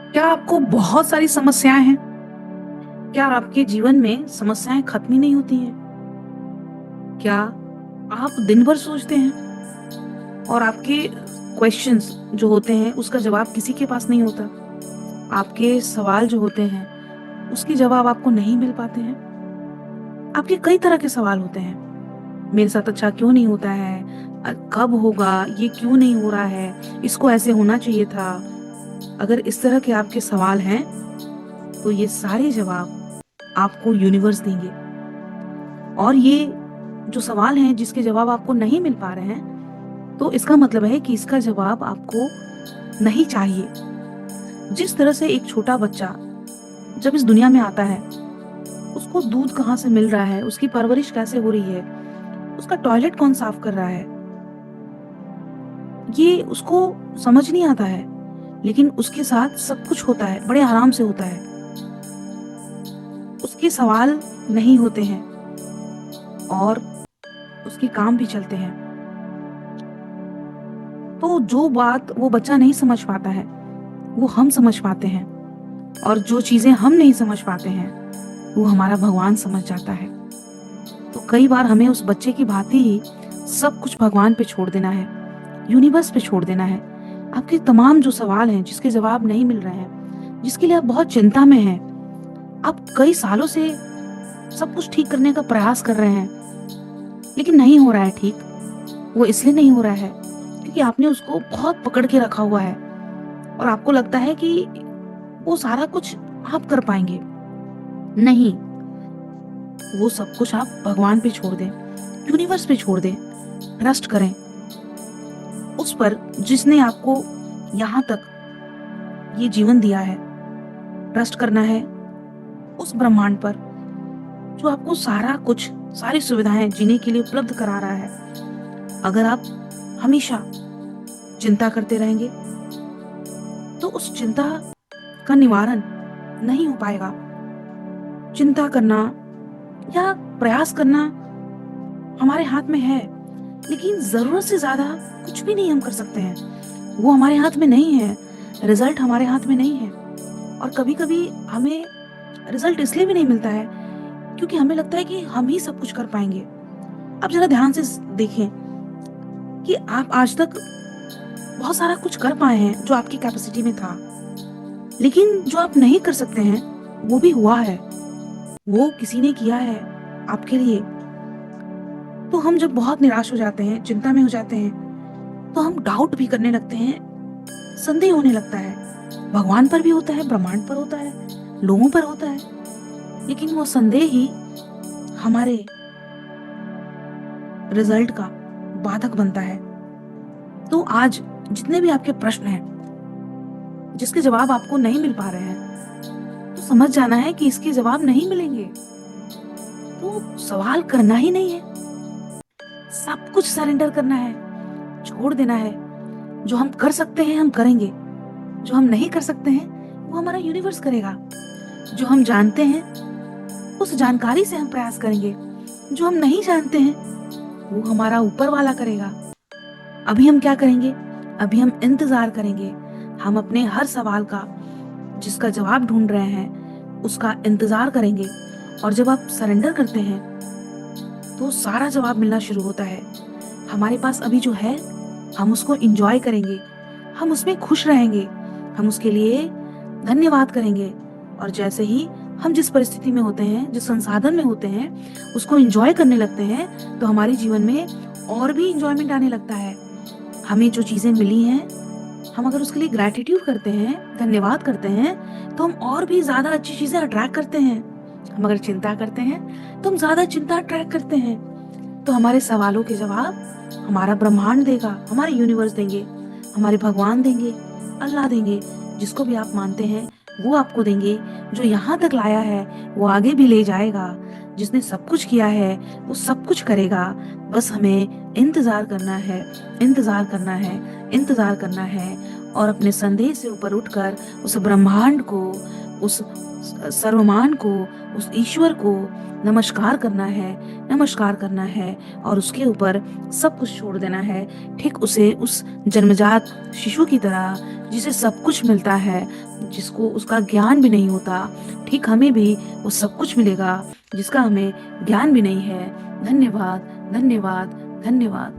क्या आपको बहुत सारी समस्याएँ हैं? क्या आपके जीवन में समस्याएँ खत्म ही नहीं होती हैं? क्या आप दिन भर सोचते हैं और आपके क्वेश्चन्स जो होते हैं उसका जवाब किसी के पास नहीं होता? आपके सवाल जो होते हैं उसके जवाब आपको नहीं मिल पाते हैं? आपके कई तरह के सवाल होते हैं। मेरे साथ अच्छा क्यों नहीं होता है? कब होगा? ये क्यों नहीं हो रहा है? इसको ऐसे होना चाहिए था। अगर इस तरह के आपके सवाल हैं, तो ये सारे जवाब आपको यूनिवर्स देंगे। और ये जो सवाल हैं जिसके जवाब आपको नहीं मिल पा रहे हैं, तो इसका मतलब है कि इसका जवाब आपको नहीं चाहिए। जिस तरह से एक छोटा बच्चा जब इस दुनिया में आता है, उसको दूध कहाँ से मिल रहा है, उसकी परवरिश कैसे हो रही है, उसका टॉयलेट कौन साफ कर रहा है, ये उसको समझ नहीं आता है। लेकिन उसके साथ सब कुछ होता है, बड़े आराम से होता है। उसके सवाल नहीं होते हैं और उसके काम भी चलते हैं। तो जो बात वो बच्चा नहीं समझ पाता है, वो हम समझ पाते हैं। और जो चीजें हम नहीं समझ पाते हैं, वो हमारा भगवान समझ जाता है। तो कई बार हमें उस बच्चे की भांति ही सब कुछ भगवान पे छोड़ देना है, यूनिवर्स पे छोड़ देना है। आपके तमाम जो सवाल हैं, जिसके जवाब नहीं मिल रहे हैं, जिसके लिए आप बहुत चिंता में हैं, आप कई सालों से सब कुछ ठीक करने का प्रयास कर रहे हैं, लेकिन नहीं हो रहा है ठीक। वो इसलिए नहीं हो रहा है क्योंकि आपने उसको बहुत पकड़ के रखा हुआ है और आपको लगता है कि वो सारा कुछ आप कर पाएंगे। नहीं, वो सब कुछ आप भगवान पे छोड़ दें, यूनिवर्स पे छोड़ दें। ट्रस्ट करें उस पर जिसने आपको यहाँ तक ये जीवन दिया है। ट्रस्ट करना है उस ब्रह्मांड पर जो आपको सारा कुछ, सारी सुविधाएं जीने के लिए उपलब्ध करा रहा है। अगर आप हमेशा चिंता करते रहेंगे तो उस चिंता का निवारण नहीं हो पाएगा। चिंता करना या प्रयास करना हमारे हाथ में है, लेकिन जरूरत से ज्यादा कुछ भी नहीं हम कर सकते हैं। वो हमारे हाथ में नहीं है, रिजल्ट हमारे हाथ में नहीं है। और कभी कभी हमें रिजल्ट इसलिए भी नहीं मिलता है क्योंकि हमें लगता है कि हम ही सब कुछ कर पाएंगे। आप जरा ध्यान से देखें कि आप आज तक बहुत सारा कुछ कर पाए हैं जो आपकी कैपेसिटी में था, लेकिन जो आप नहीं कर सकते हैं वो भी हुआ है, वो किसी ने किया है आपके लिए। तो हम जब बहुत निराश हो जाते हैं, चिंता में हो जाते हैं, तो हम डाउट भी करने लगते हैं, संदेह होने लगता है। भगवान पर भी होता है, ब्रह्मांड पर होता है, लोगों पर होता है। लेकिन वो संदेह ही हमारे रिजल्ट का बाधक बनता है। तो आज जितने भी आपके प्रश्न हैं जिसके जवाब आपको नहीं मिल पा रहे हैं, तो समझ जाना है कि इसके जवाब नहीं मिलेंगे। तो सवाल करना ही नहीं है, सब कुछ सरेंडर करना है, छोड़ देना है। जो हम कर सकते हैं हम करेंगे, जो हम नहीं कर सकते हैं वो हमारा यूनिवर्स करेगा। जो हम जानते हैं उस जानकारी से हम प्रयास करेंगे, जो हम नहीं जानते हैं वो हमारा ऊपर वाला करेगा। अभी हम क्या करेंगे? अभी हम इंतजार करेंगे। हम अपने हर सवाल का जिसका जवाब ढूंढ रहे हैं उसका इंतजार करेंगे। और जब आप सरेंडर करते हैं तो सारा जवाब मिलना शुरू होता है। हमारे पास अभी जो है हम उसको एंजॉय करेंगे, हम उसमें खुश रहेंगे, हम उसके लिए धन्यवाद करेंगे। और जैसे ही हम जिस परिस्थिति में होते हैं, जिस संसाधन में होते हैं, उसको एंजॉय करने लगते हैं, तो हमारे जीवन में और भी एंजॉयमेंट आने लगता है। हमें जो चीजें मिली हैं, हम अगर उसके लिए ग्रैटिट्यूड करते हैं, धन्यवाद करते हैं, तो हम और भी ज्यादा अच्छी चीजें अट्रैक्ट करते हैं। हम अगर चिंता करते हैं तो हम ज्यादा चिंता अट्रैक्ट करते हैं। तो हमारे सवालों के जवाब हमारा ब्रह्मांड देगा, हमारे यूनिवर्स देंगे, हमारे भगवान देंगे, अल्लाह देंगे, जिसको भी आप मानते हैं वो आपको देंगे। जो यहाँ तक लाया है वो आगे भी ले जाएगा। जिसने सब कुछ किया है वो सब कुछ करेगा। बस हमें इंतजार करना है, इंतजार करना है, इंतजार करना है। और अपने संदेह से ऊपर उठकर उस ब्रह्मांड को, उस सर्वमान को, उस ईश्वर को नमस्कार करना है और उसके ऊपर सब कुछ छोड़ देना है। ठीक उसे उस जन्मजात शिशु की तरह जिसे सब कुछ मिलता है, जिसको उसका ज्ञान भी नहीं होता, ठीक हमें भी वो सब कुछ मिलेगा जिसका हमें ज्ञान भी नहीं है। धन्यवाद, धन्यवाद, धन्यवाद।